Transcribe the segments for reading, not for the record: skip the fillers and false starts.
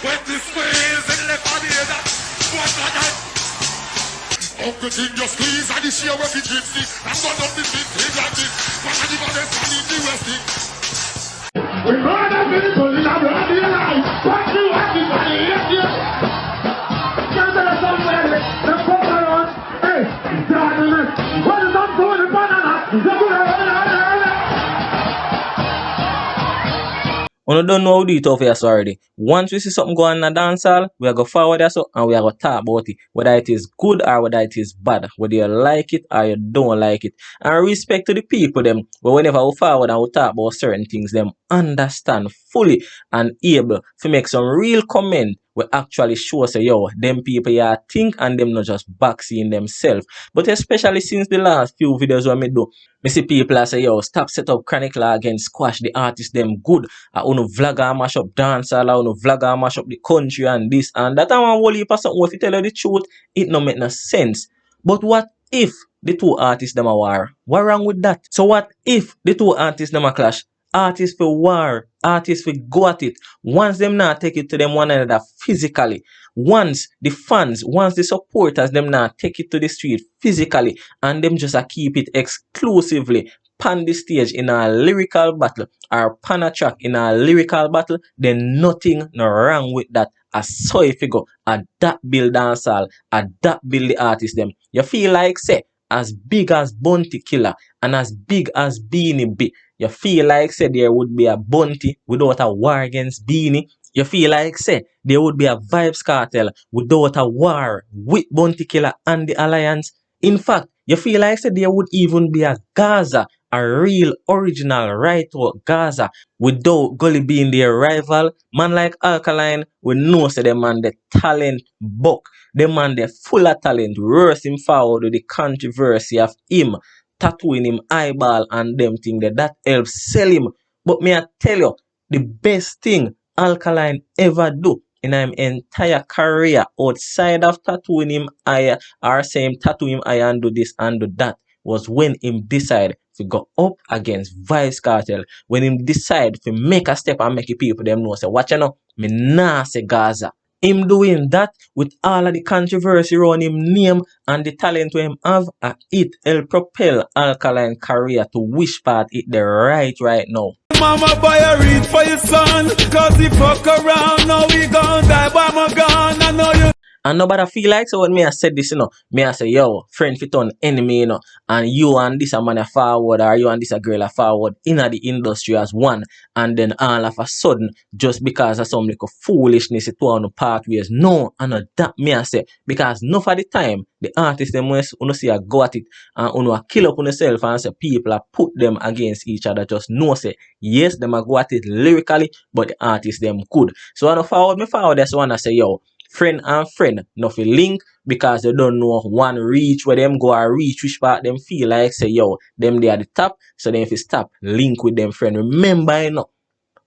When this squeeze in the body that what that Uncle King just squeeze and the share of the gypsy. I'm gonna be big like this. What are the best and the West thing? We murder people in a bloody life. What do you want to say? Can't tell us somewhere. The fuck around. Hey, darling. What is up to the banana? You don't know how to do it over here already. Once we see something going on in the dancehall, we are going to forward that and we are going to talk about it. Whether it is good or whether it is bad. Whether you like it or you don't like it. And respect to the people them. But whenever we forward and we talk about certain things, them understand fully and able to make some real comment. We actually show say, yo, them people yeah think and them not just backseeing themselves. But especially since the last few videos when me do, me see people that say, yo, stop set up chronic law again, squash the artists them good. I wanna vlogger mash up dancehall, I wanna vlogger mash up the country and this and that. I want whole heap of something. If you tell you the truth, it no make no sense. But what if the two artists them a war? What wrong with that? So what if the two artists them a clash? Artists for war, artists for go at it. Once them not take it to them one another physically. Once the fans, once the supporters, them not take it to the street physically. And them just a keep it exclusively pan the stage in a lyrical battle or pan a track in a lyrical battle, then nothing no wrong with that. As so if you go, at that build dancehall, at that build the artist them. You feel like say, as big as Bounty Killer and as big as Beanie B, you feel like say there would be a Bounty without a war against Beanie. You feel like say there would be a Vybz Kartel without a war with Bounty Killer and the Alliance. In fact, you feel like say there would even be a Gaza, a real original right out Gaza without Gully being their rival. Man like Alkaline, we know say them man the talent buck. The man they full of talent. Worse him forward with the controversy of him tattooing him eyeball and them thing that helps sell him. But me I tell you, the best thing Alkaline ever do in his entire career outside of tattooing him eye or saying tattoo him eye and do this and do that was when him decide to go up against Vybz Kartel. When him decide to make a step and make the people them know say watch you know, me nah say Gaza. Him doing that with all of the controversy around him name and the talent we him have, it help propel Alkaline career to which part it the right now. Mama buy a read for your son, cause he fuck around, now we gon' die by my gun, I know you. And nobody feel like so when me I said this, you know, me I say, yo, friend fit on enemy, you know, and you and this a man a forward or you and this a girl a forward in the industry as one, and then all of a sudden, just because of some little foolishness it on the pathways. No, and not that me I say, because enough of the time, the artists them when you see a go at it and you kill up on yourself and say people are put them against each other, just know say, yes, them a go at it lyrically, but the artists them good. So I forward that's one I say, yo, friend and friend, nothing link because they don't know one reach where them go or reach which part them feel like say yo, them they are the top, so then if you stop, link with them friend. Remember you know,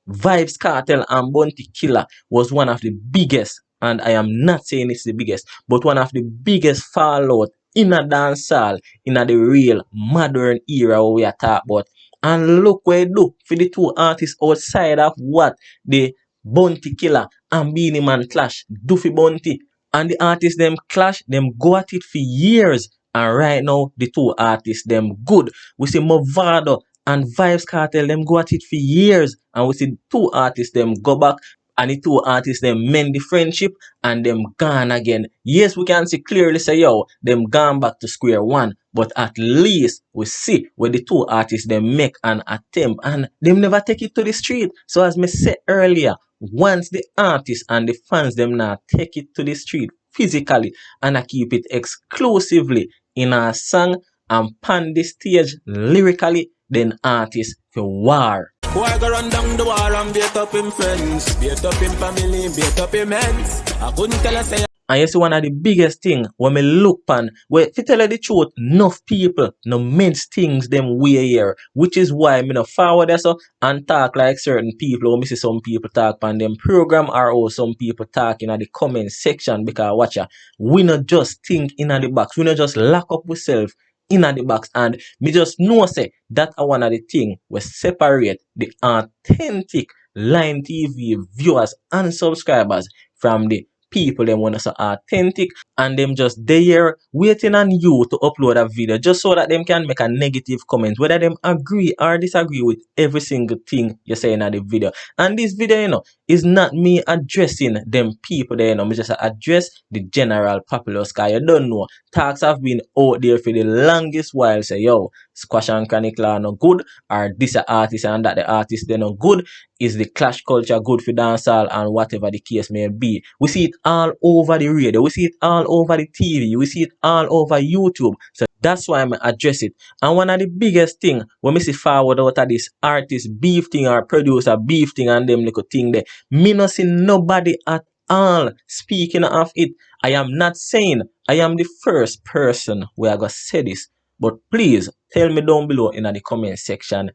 Vybz Kartel and Bounty Killer was one of the biggest, and I am not saying it's the biggest, but one of the biggest fallout in a dancehall in a the real modern era we are talking about. And look what they do for the two artists outside of what the Bounty Killer and Beanie Man clash, Doofy Bounty. And the artists them clash, them go at it for years. And right now, the two artists them good. We see Movado and Vybz Kartel them go at it for years. And we see two artists them go back. And the two artists them mend the friendship and them gone again. Yes, we can see clearly say yo, them gone back to square one. But at least we see where the two artists them make an attempt and them never take it to the street. So as me said earlier, once the artists and the fans them now take it to the street physically and I keep it exclusively in a song and pan the stage lyrically, then artists for war. Why go run down the war and beat up him friends, beat up him family, beat up him ends. I couldn't tell us. And you see one of the biggest thing when me look pan, where to tell you the truth, enough people no men's things them way here, which is why me no forward so and talk like certain people, or me see some people talk on them program or some people talking at the comment section because watch ya, we not just think in the box, we not just lock up ourselves in the box, and me just know say that are one of the thing we separate the authentic Line TV viewers and subscribers from the people them wanna so authentic and them just there waiting on you to upload a video just so that them can make a negative comment whether them agree or disagree with every single thing you say in the video. And this video, is not me addressing them people there, me just address the general populace, cause you don't know. Talks have been out there for the longest while say yo, Squash and Chronicle are no good, or this a artist and that the artist they no good. Is the clash culture good for dancehall and whatever the case may be? We see it all over the radio, we see it all over the TV, we see it all over YouTube. So that's why I'm address it. And one of the biggest thing when me see forward out of this artist beef thing or producer beef thing and them little thing there, me no see nobody at all speaking of it. I am not saying I am the first person where I go say this, but please tell me down below in the comment section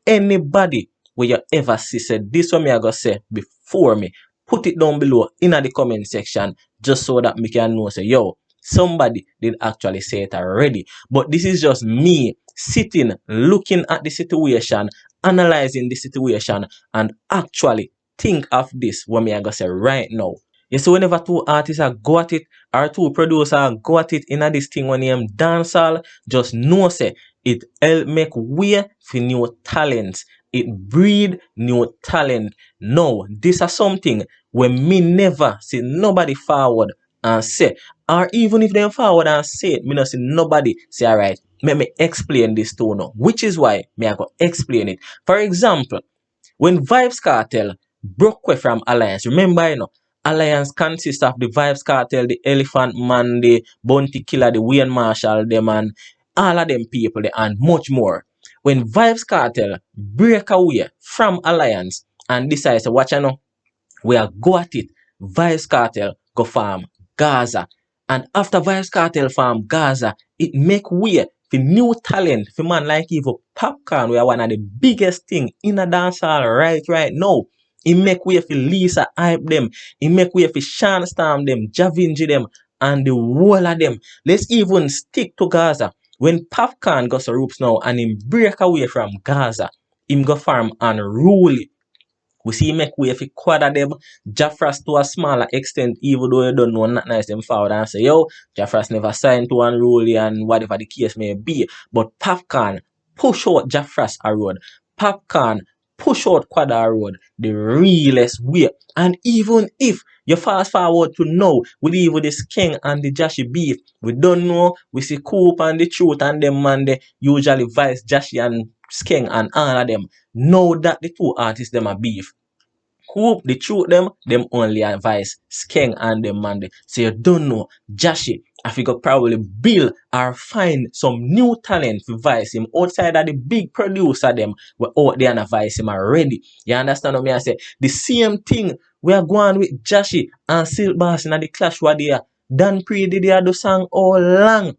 anybody where you ever see said this one me I go say before me. Put it down below in the comment section just so that me can know say yo, somebody did actually say it already. But this is just me sitting looking at the situation, analyzing the situation, and actually think of this what me I go say right now. You see, whenever two artists are go at it or two producers are go at it in this thing when you dancehall, just know say it help make way for new talents. It breed new talent. No, this is something when me never see nobody forward and say, or even if they forward and say it, me not see nobody say alright, let me explain this to you, which is why me I go explain it. For example, when Vybz Kartel broke away from Alliance, remember Alliance consists of the Vybz Kartel, the Elephant Man, the Bounty Killer, the Wayne Marshall, them and all of them people there, and much more. When Vybz Kartel break away from Alliance and decides to watch we are go at it, Vybz Kartel go farm Gaza. And after Vybz Kartel farm Gaza, it make way for new talent, for man like even Popcorn, we are one of the biggest thing in a dancehall right now. It make way for Lisa Hype them, it make way for Sean Storm them, Javinji them, and the whole of them. Let's even stick to Gaza. When Popcorn goes to ropes now and him break away from Gaza, him go farm unruly. We see him make way for quad of them, Jaffras to a smaller extent, even though you don't know not nice them forward and say, yo, Jaffras never signed to unruly and whatever the case may be. But Popcorn push out Jaffras a road. Popcorn push out quad a road the realest way. And even if you fast forward to now, with even the Skeng and the Joshy beef, we don't know, we see Coop and the Truth and them man they usually vice Joshy and Skeng and all of them. Know that the two artists them are beef. Coop, the Truth them only advise Skeng and them man they. So you don't know, Joshy, I figure probably build or find some new talent to vice him outside of the big producer them were out there and advise him already. You understand what me I say? The same thing we are going with Joshy and Silk Bass in the clash where they are. Dan Pre did they do song all long.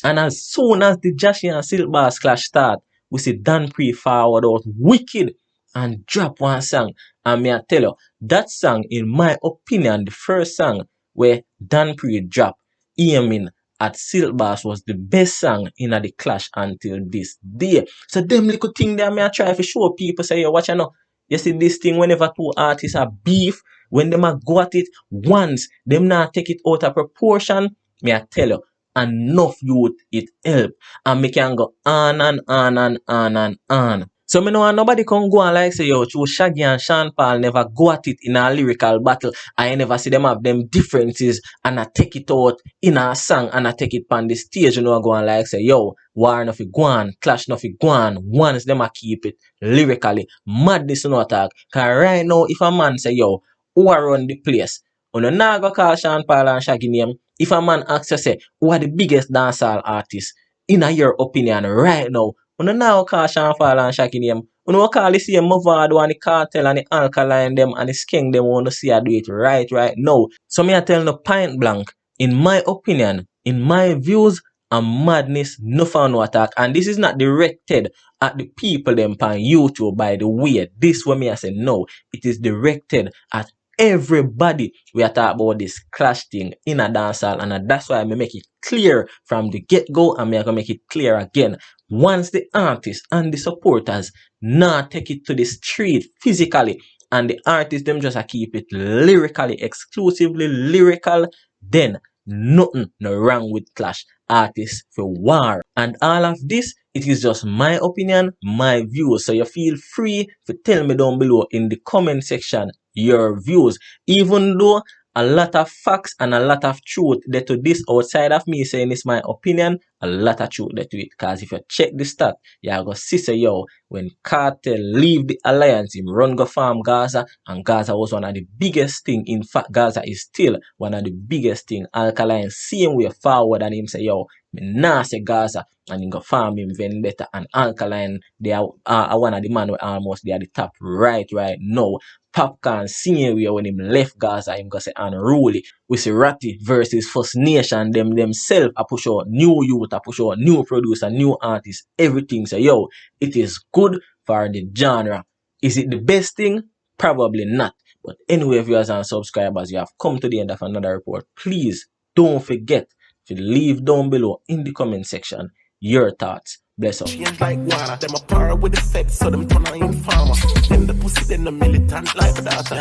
And as soon as the Joshy and Silk Bass clash start, we see Dan Pre forward out wicked and drop one song. And me I tell you, that song, in my opinion, the first song where Dan Pre drop aiming at Silk Bass was the best song in the clash until this day. So them little thing there me I try to show people say, yo, watch you know. You see this thing whenever two artists are beef, when them a go at it once, them not take it out of proportion, me I tell you, enough youth it help. And me can go on and on and on and on. So me know nobody can go and like say yo, true Shaggy and Sean Paul never go at it in a lyrical battle. I never see them have them differences and I take it out in a song and I take it on the stage. You know I go and like say yo, war no fi go on, clash no fi go on. Once them a keep it lyrically, madness no attack. Cause right now if a man say yo, who a run the place? You know now go call Sean Paul and Shaggy name. If a man asks you say, who are the biggest dancehall artists in your opinion right now? You now call Sean Paul and Shaggy name. You call the same Mavado and the Kartel and the Alkaline them and the Skeng them want to see I do it right now. So me I tell no point blank, in my opinion, in my views, a madness no fun no attack. And this is not directed at the people them on YouTube by the way. This one me I say no. It is directed at everybody we are talking about this clash thing in a dancehall, and that's why I make it clear from the get-go, and I gonna make it clear again. Once the artists and the supporters not take it to the street physically and the artists them just a keep it lyrically, exclusively lyrical, then nothing no wrong with clash artists for war. And all of this, it is just my opinion, my views. So you feel free to tell me down below in the comment section your views. Even though a lot of facts and a lot of truth that to this outside of me saying it's my opinion, a lot of truth that to it. Because if you check the stat, you're going to see say, yo, when Kartel leave the alliance, him run go farm Gaza, and Gaza was one of the biggest thing. In fact, Gaza is still one of the biggest thing. Alkaline same way forward and him say, yo, me nah say Gaza, and him go farm him Vendetta and Alkaline. They are one of the man where almost they are the top right now. Popcorn same way when him left Gaza, him go say unruly. We see Ratty versus First Nation, themselves a push out new youth, a push out new producer, new artists, everything. So yo, it is good for the genre. Is it the best thing? Probably not. But anyway, viewers and subscribers, you have come to the end of another report. Please don't forget to leave down below in the comment section your thoughts. Bless up. Change like water, them a power with the feds, so them turn on informer. Them the pussy, then the militant like a daughter.